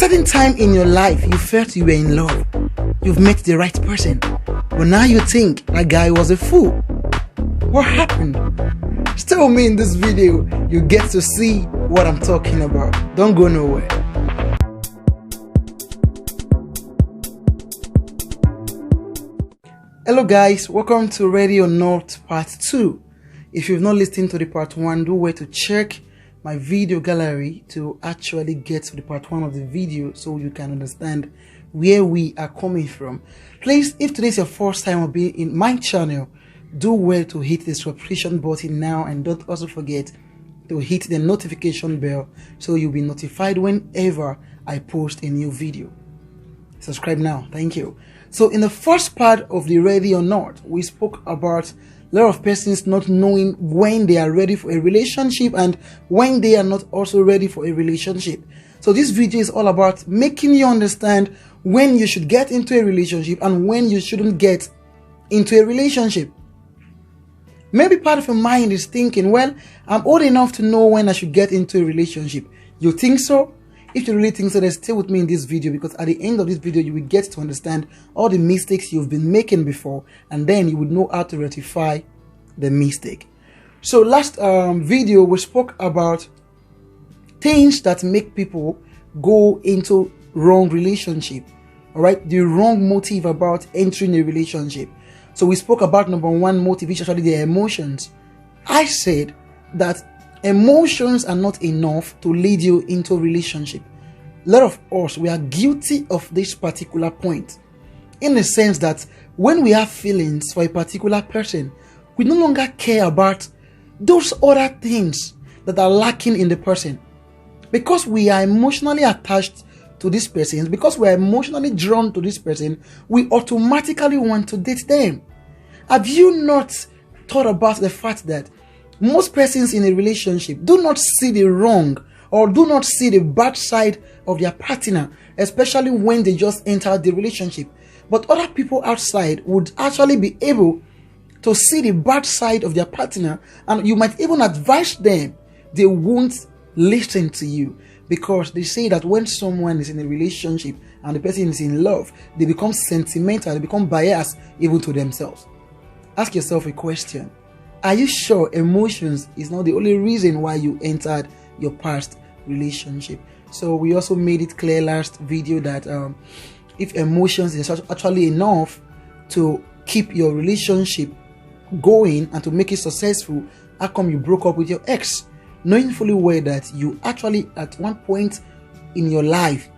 certain time in your life, you felt you were in love. You've met the right person. But now you think that guy was a fool. What happened? Stay with me in this video. You get to see what I'm talking about. Don't go nowhere. Hello guys, welcome to Ready or Not Part 2. If you've not listened to the Part 1, do wait to check my video gallery to actually get to the Part 1 of the video so you can understand where we are coming from. Please, if today is your first time of being in my channel, do well to hit the subscription button now, and don't also forget to hit the notification bell so you'll be notified whenever I post a new video. Subscribe now. Thank you. So in the first part of the Ready or Not, we spoke about a lot of persons not knowing when they are ready for a relationship and when they are not also ready for a relationship. So this video is all about making you understand when you should get into a relationship and when you shouldn't get into a relationship. Maybe part of your mind is thinking, well, I'm old enough to know when I should get into a relationship. You think so? If you really think so, then stay with me in this video, because at the end of this video, you will get to understand all the mistakes you've been making before, and then you would know how to rectify the mistake. So last video, we spoke about things that make people go into wrong relationship. All right, the wrong motive about entering a relationship. So we spoke about number one motive, which is actually the emotions. I said that emotions are not enough to lead you into a relationship. A lot of us, we are guilty of this particular point, in the sense that when we have feelings for a particular person, we no longer care about those other things that are lacking in the person. Because we are emotionally attached to this person, because we are emotionally drawn to this person, we automatically want to date them. Have you not thought about the fact that most persons in a relationship do not see the wrong or do not see the bad side of their partner, especially when they just enter the relationship? But other people outside would actually be able to see the bad side of their partner, and you might even advise them. They won't listen to you, because they say that when someone is in a relationship and the person is in love, they become sentimental, they become biased even to themselves. Ask yourself a question. Are you sure emotions is not the only reason why you entered your past relationship? So we also made it clear last video that if emotions is actually enough to keep your relationship going and to make it successful, how come you broke up with your ex, knowing fully well that you actually at one point in your life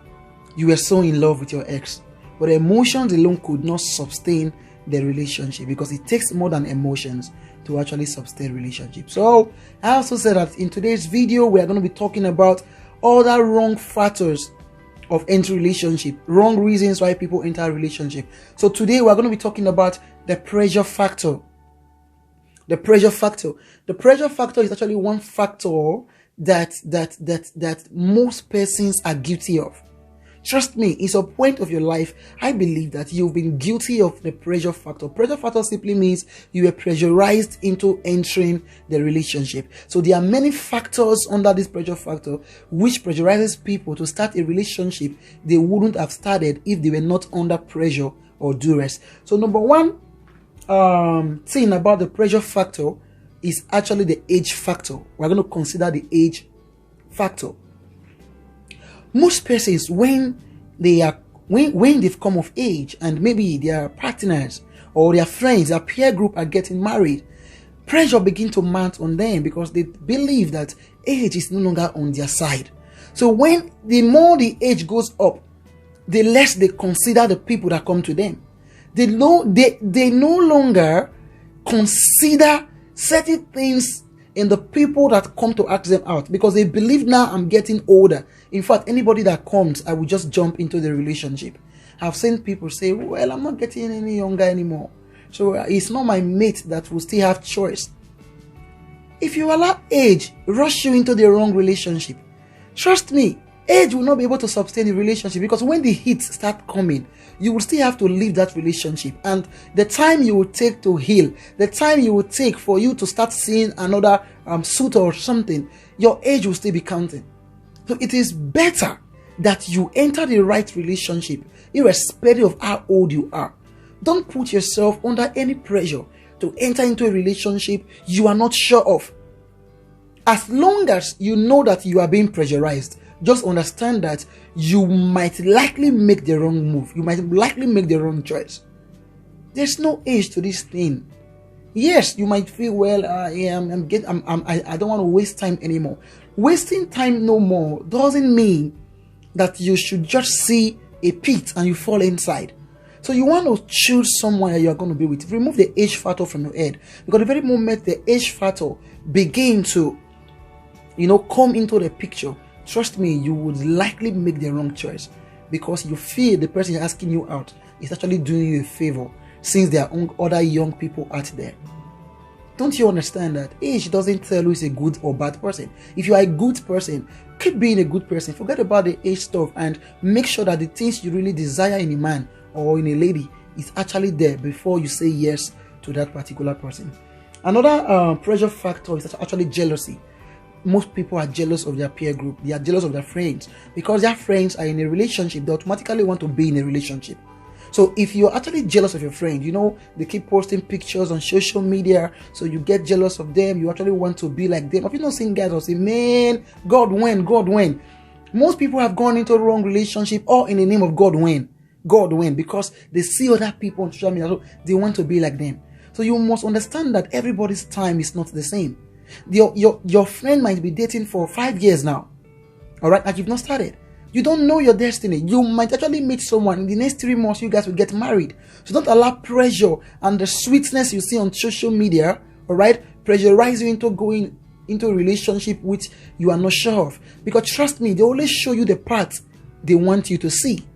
you were so in love with your ex, but emotions alone could not sustain the relationship, because it takes more than emotions to actually sustain relationship. So I also said that in today's video we are going to be talking about other wrong factors of entry relationship, wrong reasons why people enter a relationship. So today we are going to be talking about the pressure factor. The pressure factor. The pressure factor is actually one factor that most persons are guilty of. Trust me, it's a point of your life, I believe that you've been guilty of the pressure factor. Pressure factor simply means you were pressurized into entering the relationship. So there are many factors under this pressure factor which pressurizes people to start a relationship they wouldn't have started if they were not under pressure or duress. So number one thing about the pressure factor is actually the age factor. We're going to consider the age factor. Most persons, when they've come of age and maybe their partners or their friends, their peer group are getting married, pressure begins to mount on them because they believe that age is no longer on their side. So when the more the age goes up, the less they consider the people that come to them. They no longer consider certain things in the people that come to ask them out, because they believe now I'm getting older. In fact, anybody that comes, I will just jump into the relationship. I've seen people say, well, I'm not getting any younger anymore, so it's not my mate that will still have choice. If you allow age rush you into the wrong relationship, trust me, age will not be able to sustain the relationship, because when the hits start coming, you will still have to leave that relationship, and the time you will take to heal, the time you will take for you to start seeing another suitor or something, your age will still be counting. So it is better that you enter the right relationship, irrespective of how old you are. Don't put yourself under any pressure to enter into a relationship you are not sure of. As long as you know that you are being pressurized, just understand that you might likely make the wrong move. You might likely make the wrong choice. There's no age to this thing. Yes, you might feel, well, I don't want to waste time anymore. Wasting time no more doesn't mean that you should just see a pit and you fall inside. So you want to choose someone that you are going to be with. Remove the age factor from your head, because the very moment the age factor begin to, come into the picture, trust me, you would likely make the wrong choice, because you feel the person asking you out is actually doing you a favor, since there are other young people out there. Don't you understand that age doesn't tell who is a good or bad person? If you are a good person, keep being a good person. Forget about the age stuff and make sure that the things you really desire in a man or in a lady is actually there before you say yes to that particular person. Another pressure factor is actually jealousy. Most people are jealous of their peer group. They are jealous of their friends, because their friends are in a relationship. They automatically want to be in a relationship. So if you're actually jealous of your friend, they keep posting pictures on social media, so you get jealous of them. You actually want to be like them. Have you not seen guys who say, man, God when? Most people have gone into a wrong relationship all in the name of God when, because they see other people on social media, so they want to be like them. So you must understand that everybody's time is not the same. Your friend might be dating for 5 years now, all right, and you've not started. You don't know your destiny. You might actually meet someone in the next 3 months. You guys will get married. So don't allow pressure and the sweetness you see on social media, all right, pressurize you into going into a relationship which you are not sure of. Because trust me, they always show you the part they want you to see.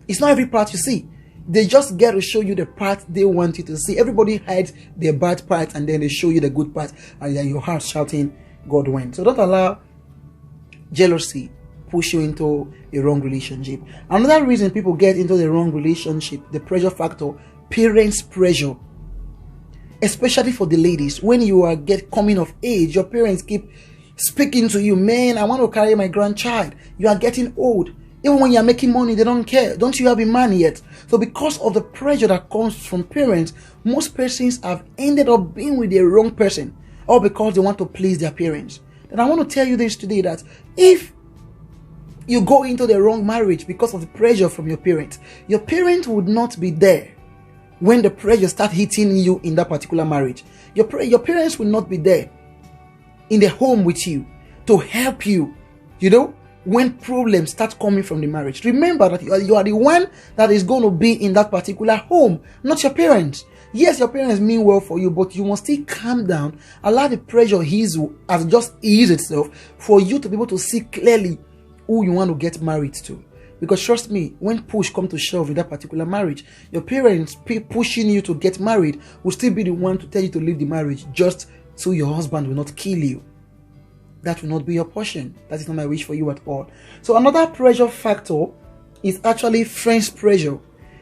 It's not every part you see. They just get to show you the part they want you to see. Everybody hides their bad part and then they show you the good part, and then your heart shouting, God win. So don't allow jealousy push you into a wrong relationship. Another reason people get into the wrong relationship, the pressure factor, parents' pressure. Especially for the ladies, when you are coming of age, your parents keep speaking to you, man, I want to carry my grandchild. You are getting old. Even when you are making money, they don't care. Don't you have a man yet? So because of the pressure that comes from parents, most persons have ended up being with the wrong person, all because they want to please their parents. And I want to tell you this today, that if you go into the wrong marriage because of the pressure from your parents would not be there when the pressure starts hitting you in that particular marriage. Your parents will not be there in the home with you to help you, when problems start coming from the marriage. Remember that you are the one that is going to be in that particular home, not your parents. Yes, your parents mean well for you, but you must still calm down, allow the pressure as just ease itself for you to be able to see clearly who you want to get married to. Because trust me, when push comes to shove in that particular marriage, your parents pushing you to get married will still be the one to tell you to leave the marriage, just so your husband will not kill you. That will not be your portion. That is not my wish for you at all. So another pressure factor is actually friends' pressure.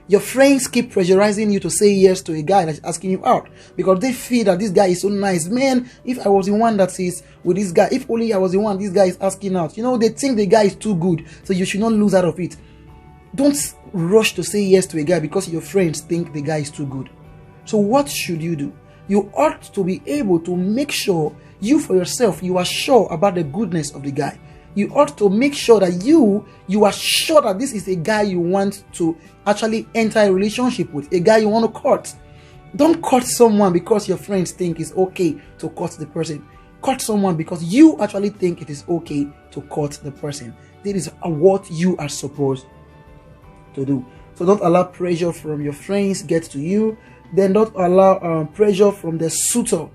Your friends keep pressurizing you to say yes to a guy that's asking you out, because they feel that this guy is so nice. Man, if I was the one that is with this guy, if only I was the one this guy is asking out. They think the guy is too good, so you should not lose out of it. Don't rush to say yes to a guy because your friends think the guy is too good. So what should you do? You ought to be able to make sure you for yourself, you are sure about the goodness of the guy. You ought to make sure that you are sure that this is a guy you want to actually enter a relationship with, a guy you want to court. Don't court someone because your friends think it's okay to court the person. Court someone because you actually think it is okay to court the person. That is what you are supposed to do. So don't allow pressure from your friends get to you. Then don't allow pressure from the suitor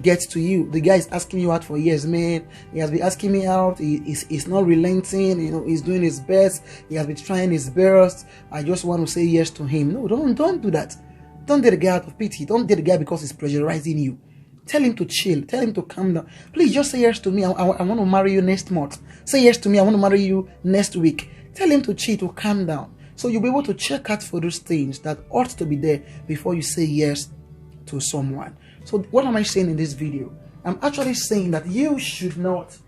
gets to you. The guy is asking you out for years, man. He has been asking me out. He's not relenting. He's doing his best. He has been trying his best. I just want to say yes to him. No, don't do that. Don't date the guy out of pity. Don't date the guy because he's pressurizing you. Tell him to chill. Tell him to calm down. Please just say yes to me. I want to marry you next month. Say yes to me. I want to marry you next week. Tell him to chill, to calm down. So you'll be able to check out for those things that ought to be there before you say yes to someone. So what am I saying in this video? I'm actually saying that you should not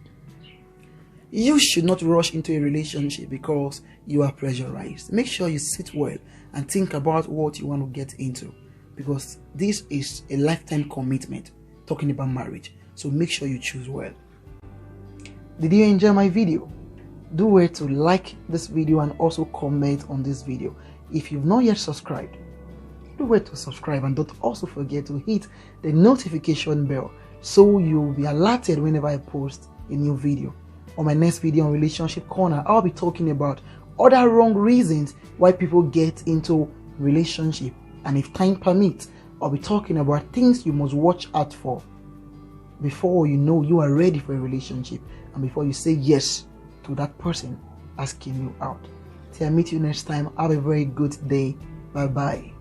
You should not rush into a relationship because you are pressurized. Make sure you sit well and think about what you want to get into, because this is a lifetime commitment, talking about marriage. So make sure you choose well. Did you enjoy my video? Do well to like this video and also comment on this video. If you've not yet subscribed, do well to subscribe, and don't also forget to hit the notification bell so you'll be alerted whenever I post a new video. On my next video on Relationship Corner, I'll be talking about other wrong reasons why people get into relationship, and if time permits, I'll be talking about things you must watch out for before you know you are ready for a relationship and before you say yes to that person asking you out. Till I meet you next time, have a very good day. Bye bye.